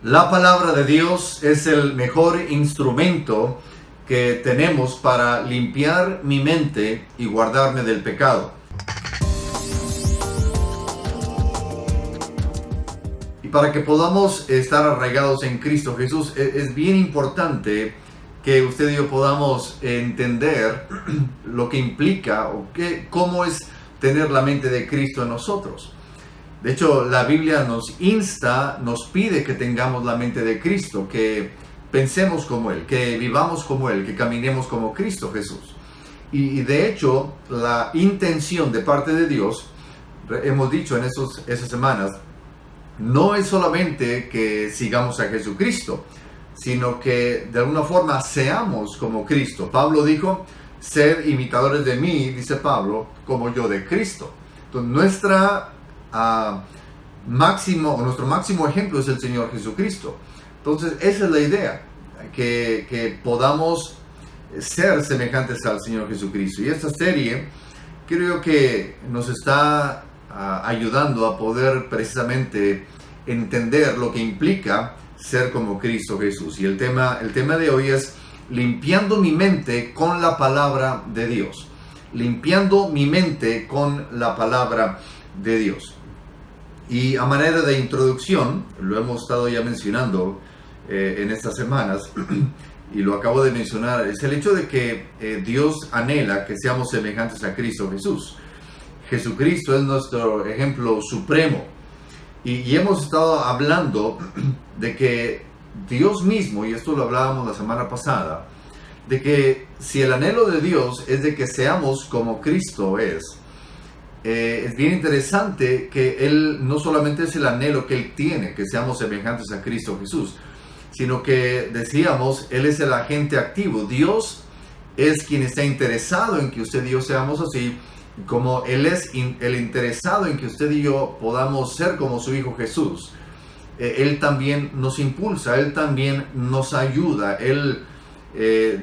La palabra de Dios es el mejor instrumento que tenemos para limpiar mi mente y guardarme del pecado. Y para que podamos estar arraigados en Cristo Jesús, es bien importante que usted y yo podamos entender lo que implica o cómo es tener la mente de Cristo en nosotros. De hecho, la Biblia nos insta, nos pide que tengamos la mente de Cristo, que pensemos como Él, que vivamos como Él, que caminemos como Cristo Jesús. Y de hecho, la intención de parte de Dios, hemos dicho en esas semanas, no es solamente que sigamos a Jesucristo, sino que de alguna forma seamos como Cristo. Pablo dijo, sed imitadores de mí, dice Pablo, como yo de Cristo. Entonces, nuestro máximo ejemplo es el Señor Jesucristo. Entonces, esa es la idea, que podamos ser semejantes al Señor Jesucristo. Y esta serie creo que nos está ayudando a poder precisamente entender lo que implica ser como Cristo Jesús. Y el tema de hoy es limpiando mi mente con la palabra de Dios. Limpiando mi mente con la palabra de Dios. Y a manera de introducción, lo hemos estado ya mencionando en estas semanas, y lo acabo de mencionar, es el hecho de que Dios anhela que seamos semejantes a Cristo Jesús. Jesucristo es nuestro ejemplo supremo. Y hemos estado hablando de que Dios mismo, y esto lo hablábamos la semana pasada, de que si el anhelo de Dios es de que seamos como Cristo es bien interesante que Él no solamente es el anhelo que Él tiene, que seamos semejantes a Cristo Jesús, sino que decíamos, Él es el agente activo. Dios es quien está interesado en que usted y yo seamos así, como Él es el interesado en que usted y yo podamos ser como su Hijo Jesús. Él también nos impulsa, Él también nos ayuda. Él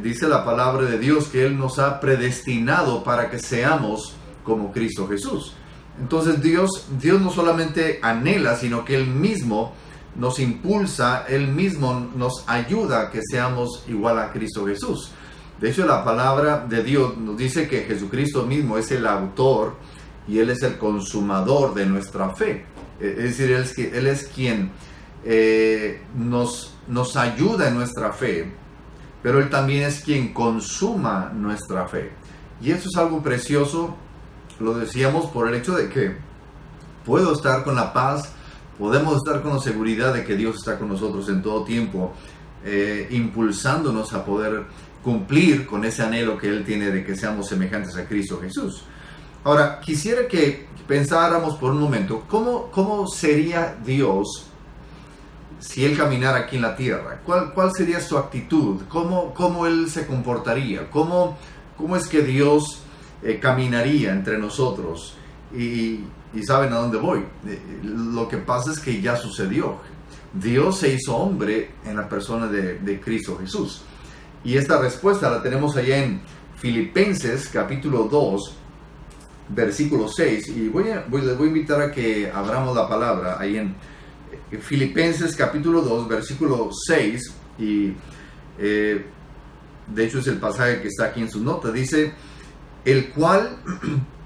dice la palabra de Dios que Él nos ha predestinado para que seamos como Cristo Jesús. Entonces Dios no solamente anhela, sino que Él mismo nos impulsa, Él mismo nos ayuda a que seamos igual a Cristo Jesús. De hecho, la palabra de Dios nos dice que Jesucristo mismo es el autor y Él es el consumador de nuestra fe. Es decir, Él es quien nos ayuda en nuestra fe, pero Él también es quien consuma nuestra fe. Y eso es algo precioso, lo decíamos por el hecho de que puedo estar con la paz, podemos estar con la seguridad de que Dios está con nosotros en todo tiempo, impulsándonos a poder cumplir con ese anhelo que Él tiene de que seamos semejantes a Cristo Jesús. Ahora, quisiera que pensáramos por un momento, ¿cómo sería Dios si Él caminara aquí en la tierra? ¿Cuál sería su actitud? ¿Cómo Él se comportaría? ¿Cómo es que Dios caminaría entre nosotros? Y ¿saben a dónde voy? Lo que pasa es que ya sucedió. Dios se hizo hombre en la persona de Cristo Jesús. Y esta respuesta la tenemos allá en Filipenses capítulo 2, versículo 6. Y les voy a invitar a que abramos la palabra ahí en Filipenses capítulo 2, versículo 6. Y de hecho es el pasaje que está aquí en sus notas. Dice, el cual,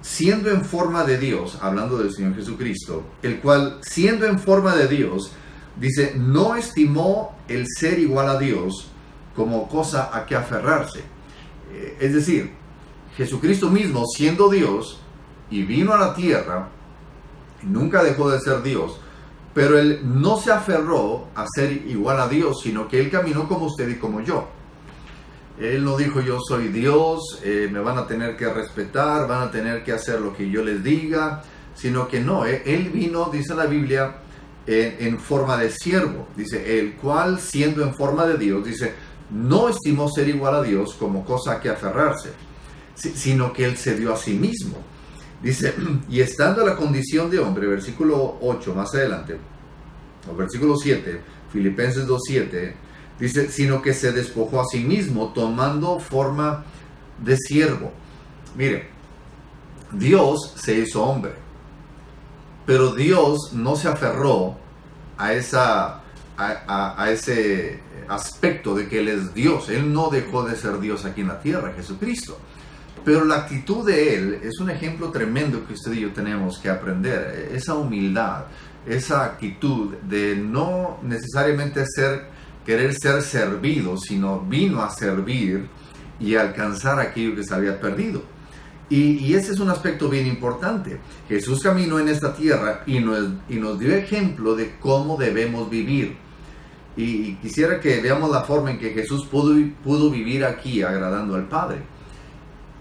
siendo en forma de Dios, hablando del Señor Jesucristo, el cual, siendo en forma de Dios, dice, no estimó el ser igual a Dios como cosa a que aferrarse. Es decir, Jesucristo mismo, siendo Dios, y vino a la tierra, nunca dejó de ser Dios, pero Él no se aferró a ser igual a Dios, sino que Él caminó como usted y como yo. Él no dijo, yo soy Dios, me van a tener que respetar, van a tener que hacer lo que yo les diga, sino que no, Él vino, dice la Biblia, en forma de siervo. Dice, el cual, siendo en forma de Dios, dice, no estimó ser igual a Dios como cosa a que aferrarse, sino que Él se dio a sí mismo. Dice, y estando en la condición de hombre, versículo 8 más adelante, o versículo 7, Filipenses 2:7, dice, sino que se despojó a sí mismo tomando forma de siervo. Mire, Dios se hizo hombre, pero Dios no se aferró a a ese aspecto de que Él es Dios. Él no dejó de ser Dios aquí en la tierra, Jesucristo. Pero la actitud de Él es un ejemplo tremendo que usted y yo tenemos que aprender. Esa humildad, esa actitud de no necesariamente querer ser servido, sino vino a servir y alcanzar aquello que se había perdido. Y ese es un aspecto bien importante. Jesús caminó en esta tierra y nos dio ejemplo de cómo debemos vivir. Y quisiera que veamos la forma en que Jesús pudo vivir aquí agradando al Padre.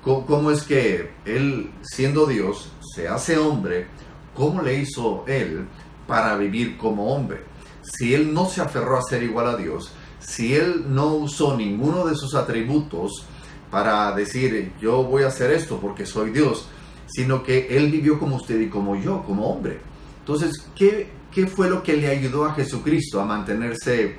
¿Cómo es que Él, siendo Dios, se hace hombre? ¿Cómo le hizo Él para vivir como hombre? Si Él no se aferró a ser igual a Dios, si Él no usó ninguno de sus atributos para decir, yo voy a hacer esto porque soy Dios, sino que Él vivió como usted y como yo, como hombre. Entonces, ¿qué fue lo que le ayudó a Jesucristo a mantenerse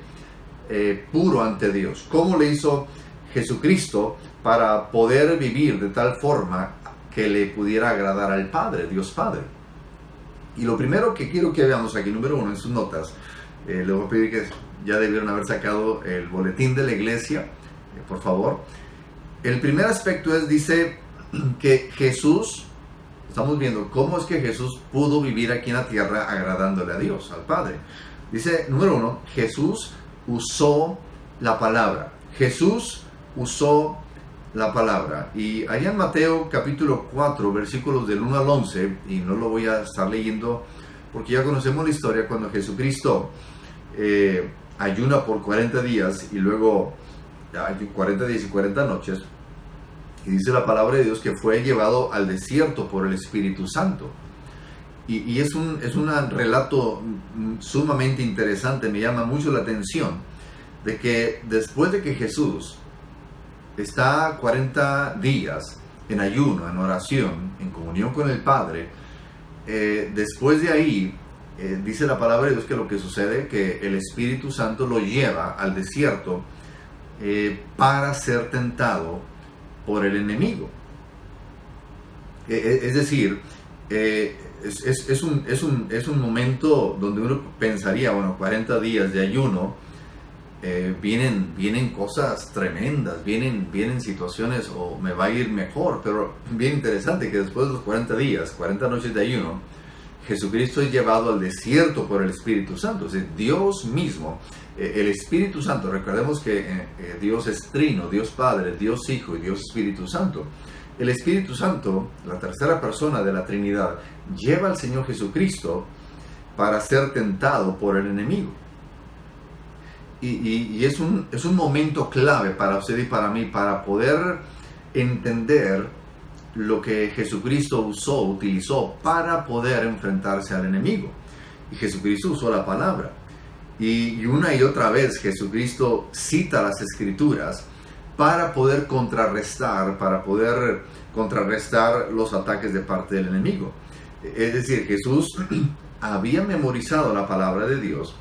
puro ante Dios? ¿Cómo le hizo Jesucristo para poder vivir de tal forma que le pudiera agradar al Padre, Dios Padre? Y lo primero que quiero que veamos aquí, número 1, en sus notas, le voy a pedir que ya debieron haber sacado el boletín de la iglesia, por favor. El primer aspecto dice que Jesús, estamos viendo cómo es que Jesús pudo vivir aquí en la tierra agradándole a Dios, al Padre. Dice, número 1, Jesús usó la palabra. Jesús usó la palabra. Y allá en Mateo capítulo 4, versículos del 1 al 11, y no lo voy a estar leyendo porque ya conocemos la historia cuando Jesucristo ayuna por 40 días y luego 40 días y 40 noches, y dice la palabra de Dios que fue llevado al desierto por el Espíritu Santo. Y es un relato sumamente interesante, me llama mucho la atención, de que después de que Jesús está 40 días en ayuno, en oración, en comunión con el Padre, después de ahí, dice la palabra de Dios que lo que sucede, que el Espíritu Santo lo lleva al desierto para ser tentado por el enemigo. Es decir, es un momento donde uno pensaría, bueno, 40 días de ayuno, vienen cosas tremendas, vienen situaciones, o me va a ir mejor, pero bien interesante que después de los 40 días, 40 noches de ayuno, Jesucristo es llevado al desierto por el Espíritu Santo. Es decir, Dios mismo, el Espíritu Santo, recordemos que Dios es trino, Dios Padre, Dios Hijo y Dios Espíritu Santo. El Espíritu Santo, la tercera persona de la Trinidad, lleva al Señor Jesucristo para ser tentado por el enemigo. Y es un momento clave para usted y para mí, para poder entender lo que Jesucristo utilizó para poder enfrentarse al enemigo. Y Jesucristo usó la palabra. Y una y otra vez Jesucristo cita las Escrituras para poder contrarrestar los ataques de parte del enemigo. Es decir, Jesús había memorizado la palabra de Dios.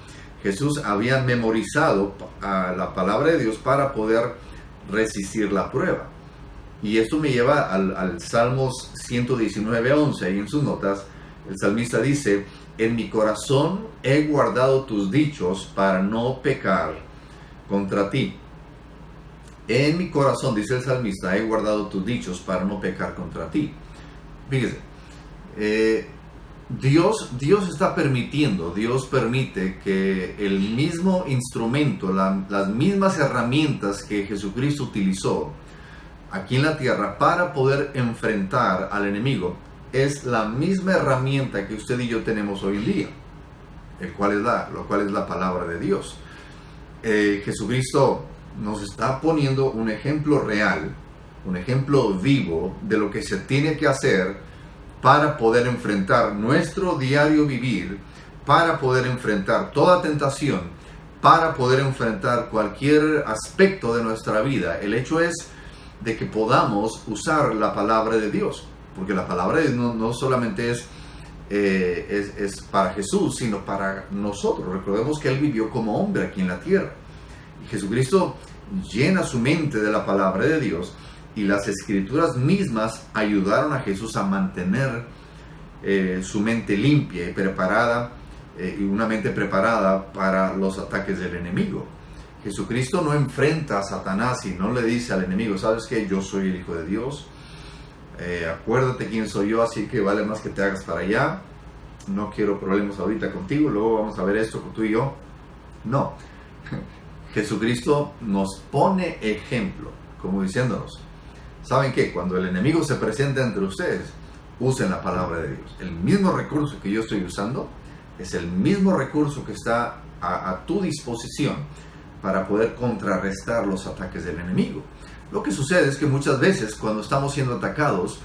Jesús había memorizado la palabra de Dios para poder resistir la prueba. Y esto me lleva al Salmos 119:11, ahí en sus notas. El salmista dice, en mi corazón he guardado tus dichos para no pecar contra ti. En mi corazón, dice el salmista, he guardado tus dichos para no pecar contra ti. Fíjese, Dios está permitiendo, Dios permite que el mismo instrumento, las mismas herramientas que Jesucristo utilizó aquí en la tierra para poder enfrentar al enemigo, es la misma herramienta que usted y yo tenemos hoy en día, lo cual es la palabra de Dios. Jesucristo nos está poniendo un ejemplo real, un ejemplo vivo de lo que se tiene que hacer para poder enfrentar nuestro diario vivir, para poder enfrentar toda tentación, para poder enfrentar cualquier aspecto de nuestra vida. El hecho es de que podamos usar la palabra de Dios, porque la palabra de Dios no solamente es para Jesús, sino para nosotros. Recordemos que Él vivió como hombre aquí en la tierra. Y Jesucristo llena su mente de la palabra de Dios, y las Escrituras mismas ayudaron a Jesús a mantener su mente limpia y preparada y una mente preparada para los ataques del enemigo. Jesucristo no enfrenta a Satanás y no le dice al enemigo, ¿sabes qué? Yo soy el Hijo de Dios, acuérdate quién soy yo, así que vale más que te hagas para allá, no quiero problemas ahorita contigo, luego vamos a ver esto con tú y yo. No, Jesucristo nos pone ejemplo, como diciéndonos, ¿saben qué? Cuando el enemigo se presenta entre ustedes, usen la palabra de Dios. El mismo recurso que yo estoy usando es el mismo recurso que está a tu disposición para poder contrarrestar los ataques del enemigo. Lo que sucede es que muchas veces cuando estamos siendo atacados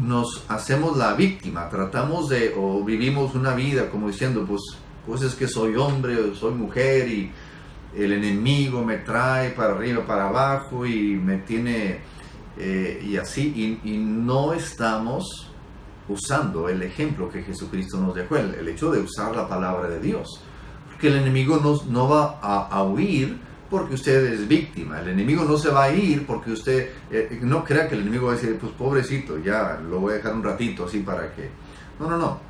nos hacemos la víctima, tratamos de, o vivimos una vida como diciendo, pues es que soy hombre o soy mujer y el enemigo me trae para arriba, para abajo y me tiene y así, y no estamos usando el ejemplo que Jesucristo nos dejó, el hecho de usar la palabra de Dios. Que el enemigo no va a huir porque usted es víctima. El enemigo no se va a ir porque usted... no crea que el enemigo va a decir, pues pobrecito, ya lo voy a dejar un ratito así para que... No.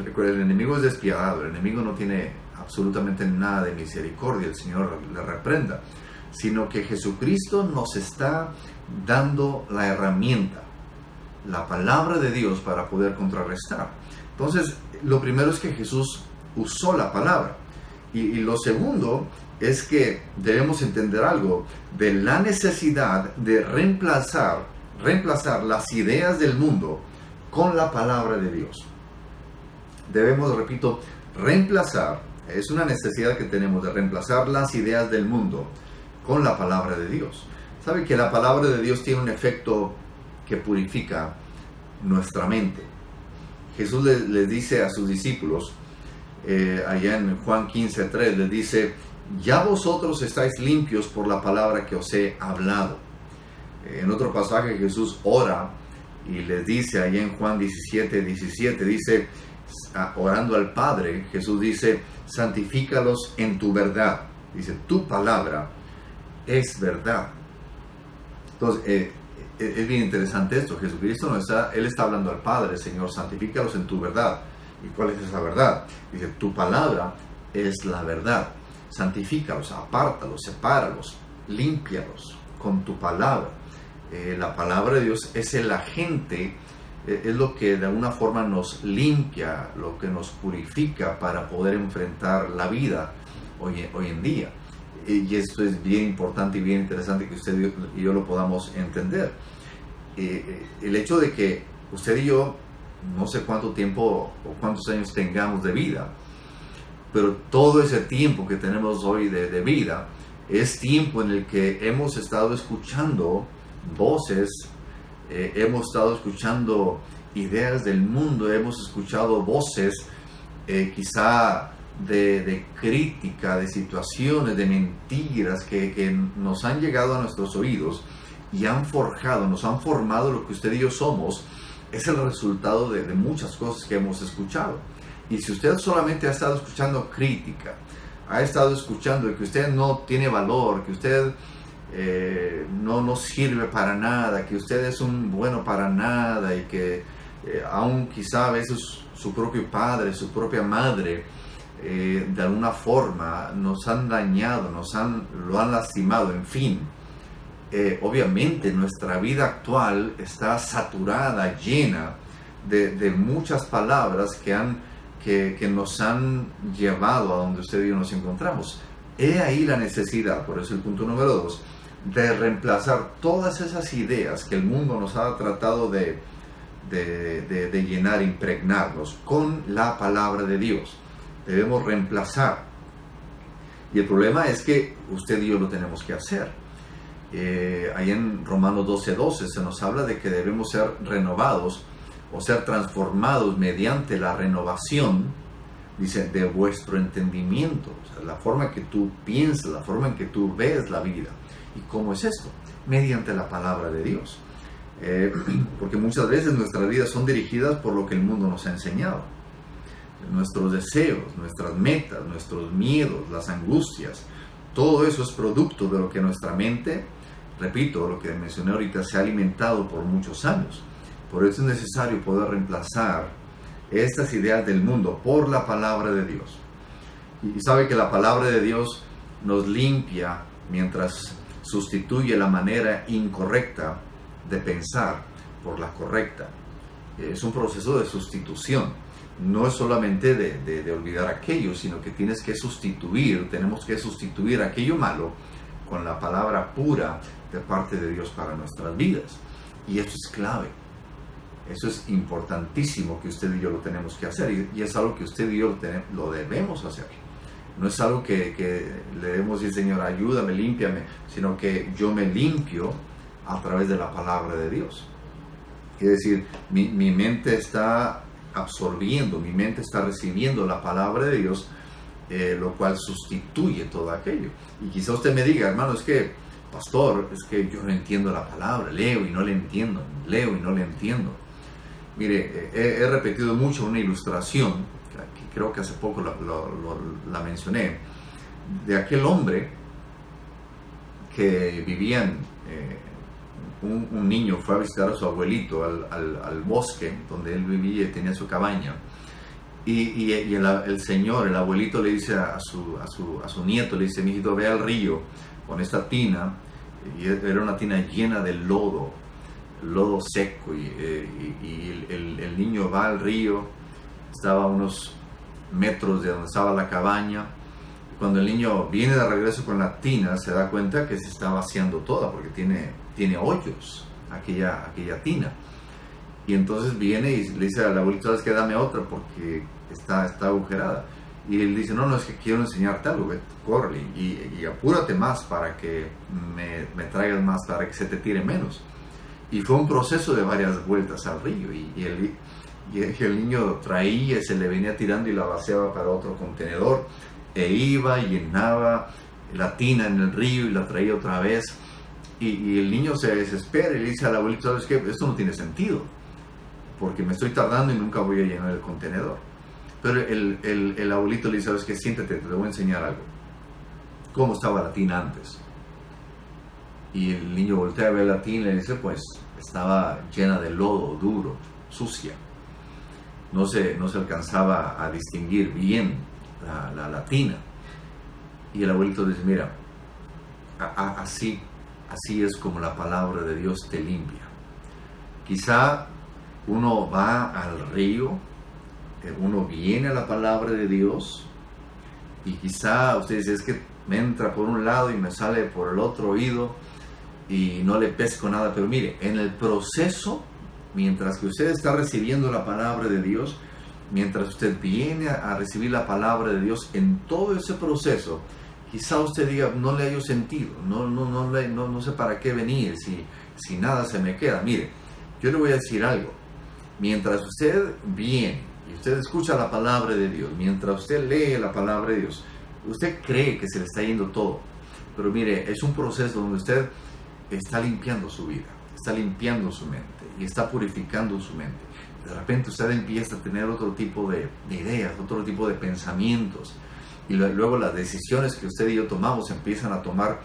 Recuerde, el enemigo es despiadado. El enemigo no tiene absolutamente nada de misericordia. El Señor le reprenda. Sino que Jesucristo nos está dando la herramienta, la palabra de Dios para poder contrarrestar. Entonces, lo primero es que Jesús usó la palabra. Y lo segundo es que debemos entender algo de la necesidad de reemplazar las ideas del mundo con la palabra de Dios. Debemos, repito, reemplazar, es una necesidad que tenemos de reemplazar las ideas del mundo con la palabra de Dios. ¿Sabe que la palabra de Dios tiene un efecto que purifica nuestra mente? Jesús les dice a sus discípulos, allá en Juan 15:3, les dice, ya vosotros estáis limpios por la palabra que os he hablado. En otro pasaje Jesús ora y les dice, allá en Juan 17:17, dice, orando al Padre, Jesús dice, santifícalos en tu verdad. Dice, tu palabra es verdad. Entonces, es bien interesante esto. Jesucristo Él está hablando al Padre, Señor, santifícalos en tu verdad. ¿Y cuál es esa verdad? Dice, tu palabra es la verdad. Santifícalos, apártalos, sepáralos, límpialos con tu palabra. La palabra de Dios es el agente, es lo que de alguna forma nos limpia, lo que nos purifica para poder enfrentar la vida hoy en día. Y esto es bien importante y bien interesante que usted y yo lo podamos entender. El hecho de que usted y yo, no sé cuánto tiempo o cuántos años tengamos de vida, pero todo ese tiempo que tenemos hoy de vida es tiempo en el que hemos estado escuchando voces, hemos estado escuchando ideas del mundo, hemos escuchado voces quizá de crítica, de situaciones, de mentiras que nos han llegado a nuestros oídos y nos han formado lo que usted y yo somos. Es el resultado de muchas cosas que hemos escuchado. Y si usted solamente ha estado escuchando crítica, ha estado escuchando que usted no tiene valor, que usted no sirve para nada, que usted es un bueno para nada y que aún quizá a veces su propio padre, su propia madre, de alguna forma nos han dañado, lo han lastimado, en fin. Obviamente nuestra vida actual está saturada, llena de muchas palabras que nos han llevado a donde usted y yo nos encontramos. He ahí la necesidad, por eso el punto número 2, de reemplazar todas esas ideas que el mundo nos ha tratado de llenar, impregnarnos con la palabra de Dios. Debemos reemplazar. Y el problema es que usted y yo lo tenemos que hacer. Ahí en Romanos 12:12 se nos habla de que debemos ser renovados o ser transformados mediante la renovación, dice, de vuestro entendimiento. O sea, la forma en que tú piensas, la forma en que tú ves la vida. ¿Y cómo es esto? Mediante la palabra de Dios. Porque muchas veces nuestras vidas son dirigidas por lo que el mundo nos ha enseñado. Nuestros deseos, nuestras metas, nuestros miedos, las angustias, todo eso es producto de lo que nuestra mente, repito, lo que mencioné ahorita, se ha alimentado por muchos años. Por eso es necesario poder reemplazar estas ideas del mundo por la palabra de Dios. Y sabe que la palabra de Dios nos limpia mientras sustituye la manera incorrecta de pensar por la correcta. Es un proceso de sustitución. No es solamente de olvidar aquello, sino que tenemos que sustituir aquello malo con la palabra pura de parte de Dios para nuestras vidas. Y eso es clave. Eso es importantísimo que usted y yo lo tenemos que hacer. Y es algo que usted y yo lo debemos hacer. No es algo que le debemos decir, Señor, ayúdame, límpiame, sino que yo me limpio a través de la palabra de Dios. Es decir, mi mente está absorbiendo, mi mente está recibiendo la palabra de Dios, lo cual sustituye todo aquello. Y quizá usted me diga, hermano, es que, pastor, es que yo no entiendo la palabra, leo y no le entiendo. Mire, he repetido mucho una ilustración, que creo que hace poco la mencioné, de aquel hombre que vivía un niño fue a visitar a su abuelito al bosque donde él vivía y tenía su cabaña. Y el abuelito le dice a su nieto, le dice, mijito, ve al río con esta tina, y era una tina llena de lodo seco, y el niño va al río, estaba a unos metros de donde estaba la cabaña. Cuando el niño viene de regreso con la tina, se da cuenta que se está vaciando toda, porque tiene hoyos aquella tina. Y entonces viene y le dice al abuelito, ¿sabes qué? Dame otra porque está agujerada. Y él dice, no, es que quiero enseñarte algo, corre y apúrate más para que me traigas más, para que se te tire menos. Y fue un proceso de varias vueltas al río, y el niño traía, se le venía tirando y la vaciaba para otro contenedor, e iba y llenaba la tina en el río y la traía otra vez. Y el niño se desespera y le dice al abuelito, ¿sabes qué? Esto no tiene sentido, porque me estoy tardando y nunca voy a llenar el contenedor. Pero el abuelito le dice, ¿sabes qué? Siéntate, te voy a enseñar algo. ¿Cómo estaba la tina antes? Y el niño voltea a ver la tina y le dice, pues estaba llena de lodo, duro, sucia. No se alcanzaba a distinguir bien la tina. Y el abuelito dice, mira, así es como la palabra de Dios te limpia. Quizá uno va al río, uno viene a la palabra de Dios, y quizá usted dice, es que me entra por un lado y me sale por el otro oído y no le pesco nada. Pero mire, en el proceso, mientras que usted está recibiendo la palabra de Dios, mientras usted viene a recibir la palabra de Dios, en todo ese proceso, quizá usted diga, no le hallo sentido, no sé para qué venir, si nada se me queda. Mire, yo le voy a decir algo. Mientras usted viene y usted escucha la palabra de Dios, mientras usted lee la palabra de Dios, usted cree que se le está yendo todo. Pero mire, es un proceso donde usted está limpiando su vida, está limpiando su mente y está purificando su mente. De repente usted empieza a tener otro tipo de ideas, otro tipo de pensamientos, y luego las decisiones que usted y yo tomamos empiezan a tomar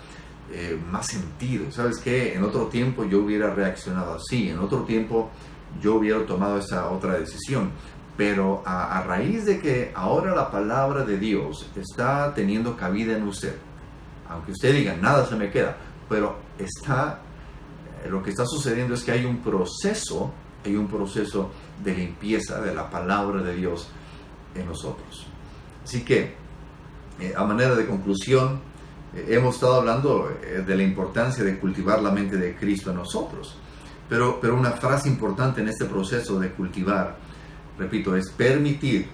más sentido. ¿Sabes qué? En otro tiempo yo hubiera reaccionado así, en otro tiempo yo hubiera tomado esa otra decisión. Pero a raíz de que ahora la palabra de Dios está teniendo cabida en usted, aunque usted diga, nada se me queda, pero lo que está sucediendo es que hay un proceso de limpieza de la palabra de Dios en nosotros. Así que, a manera de conclusión, hemos estado hablando de la importancia de cultivar la mente de Cristo en nosotros. Pero una frase importante en este proceso de cultivar, repito, es permitir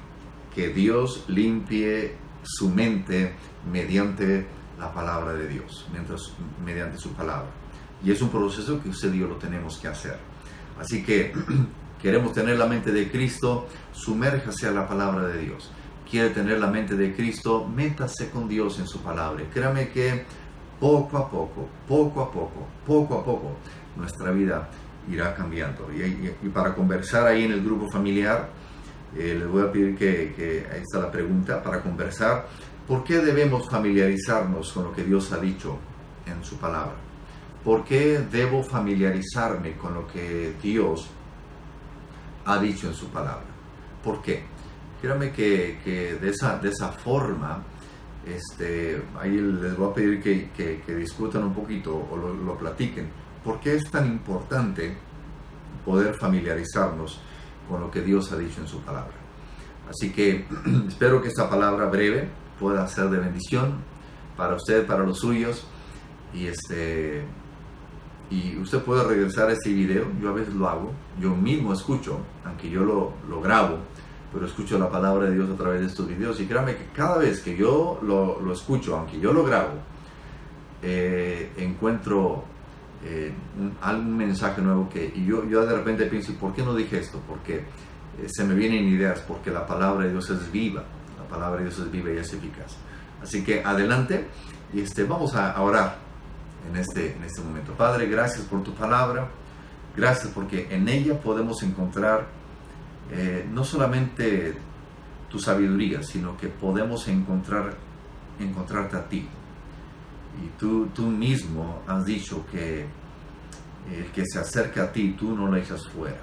que Dios limpie su mente mediante la palabra de Dios, mediante su palabra. Y es un proceso que usted y yo lo tenemos que hacer. Así que queremos tener la mente de Cristo, sumérjase a la palabra de Dios. Quiere tener la mente de Cristo, métase con Dios en su palabra. Créame que poco a poco, nuestra vida irá cambiando. Y para conversar ahí en el grupo familiar, les voy a pedir que ahí está la pregunta, para conversar, ¿por qué debemos familiarizarnos con lo que Dios ha dicho en su palabra? ¿Por qué debo familiarizarme con lo que Dios ha dicho en su palabra? ¿Por qué? Créanme que de esa forma, ahí les voy a pedir que discutan un poquito o lo platiquen. ¿Por qué es tan importante poder familiarizarnos con lo que Dios ha dicho en su palabra? Así que espero que esta palabra breve pueda ser de bendición para usted, para los suyos, y usted puede regresar a este video. Yo a veces lo hago, yo mismo escucho, aunque yo lo grabo, pero escucho la palabra de Dios a través de estos videos, y créanme que cada vez que yo lo escucho, aunque yo lo grabo, encuentro algún mensaje nuevo y yo de repente pienso, ¿por qué no dije esto? Porque se me vienen ideas, porque la palabra de Dios es viva, la palabra de Dios es viva y es eficaz. Así que adelante, y vamos a orar en este momento. Padre, gracias por tu palabra, gracias porque en ella podemos encontrar no solamente tu sabiduría, sino que podemos encontrarte a ti. Y tú mismo has dicho que el que se acerca a ti, tú no lo echas fuera.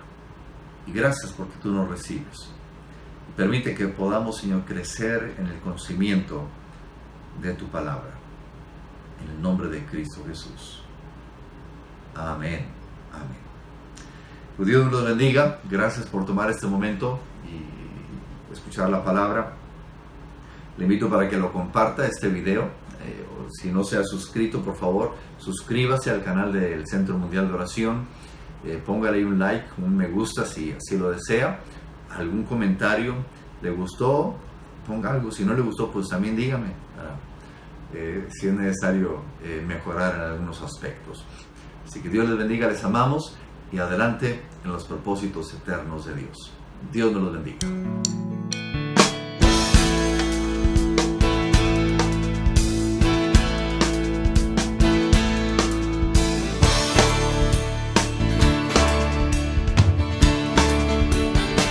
Y gracias porque tú nos recibes. Y permite que podamos, Señor, crecer en el conocimiento de tu palabra. En el nombre de Cristo Jesús. Amén. Amén. Pues Dios los bendiga. Gracias por tomar este momento y escuchar la palabra. Le invito para que lo comparta este video. Si no se ha suscrito, por favor, suscríbase al canal del Centro Mundial de Oración. Póngale un like, un me gusta si así lo desea. Algún comentario. ¿Le gustó? Ponga algo. Si no le gustó, pues también dígame. Si es necesario mejorar en algunos aspectos. Así que Dios les bendiga, les amamos y adelante en los propósitos eternos de Dios. Dios nos los bendiga.